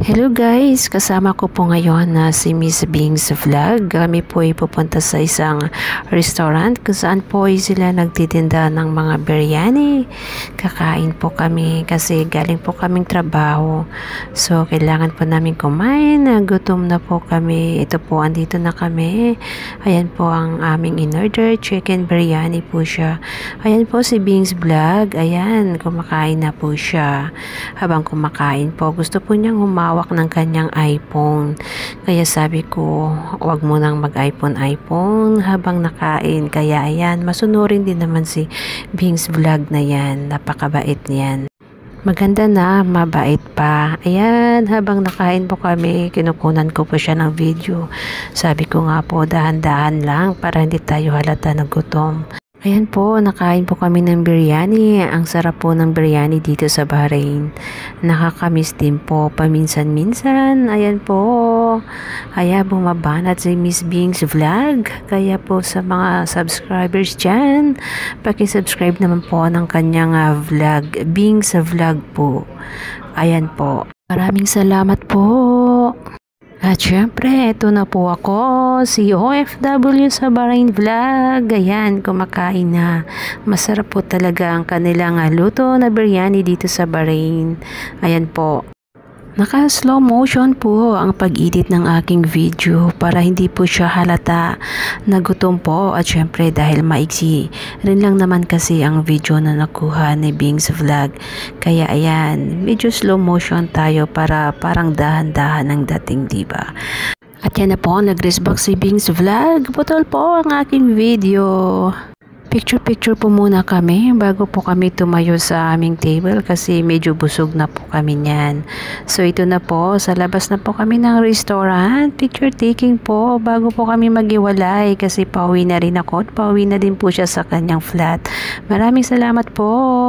Hello guys, kasama ko po ngayon na si Miss Bing's Vlog. Kami po ay pupunta sa isang restaurant kung saan po ay sila nagtitinda ng mga biryani. Kakain po kami kasi galing po kaming trabaho. So kailangan po namin kumain. Gutom na po kami. Ito po, andito na kami. Ayan po ang aming in-order. Chicken biryani po siya. Ayan po si Bing's Vlog. Ayan, kumakain na po siya. Habang kumakain po, gusto po niyang humawak ng kanyang iPhone. Kaya sabi ko, wag mo nang mag-iPhone habang nakain. Kaya ayan, masunurin din naman si Bing's Vlog na yan. Napakabait niyan. Maganda na, mabait pa. Ayan, habang nakain po kami, kinukunan ko po siya ng video. Sabi ko nga po, dahan-dahan lang para hindi tayo halata na gutom. Ayan po, nakain po kami ng biryani. Ang sarap po ng biryani dito sa Bahrain. Nakakamiss din po paminsan-minsan. Ayan po. Kaya bumabanat si Miss Bing's Vlog. Kaya po sa mga subscribers dyan, paki-subscribe naman po ng kanyang vlog. Bing's Vlog po. Ayan po. Maraming salamat po. At syempre, ito na po ako, si OFW sa Bahrain Vlog. Ayan, kumakain na. Masarap po talaga ang kanilang luto na biryani dito sa Bahrain. Ayan po. Naka-slow motion po ang pag-edit ng aking video para hindi po siya halata na gutom po. At syempre dahil maiksi rin lang naman kasi ang video na nakuha ni Bing's Vlog. Kaya ayan, medyo slow motion tayo para parang dahan-dahan ang dating, diba? At yan na po, nag-resback si Bing's Vlog. Putol po ang aking video. Picture po muna kami bago po kami tumayo sa aming table kasi medyo busog na po kami niyan. So ito na po, sa labas na po kami ng restaurant. Picture taking po bago po kami maghiwalay kasi pauwi na rin ako at pauwi na din po siya sa kanyang flat. Maraming salamat po.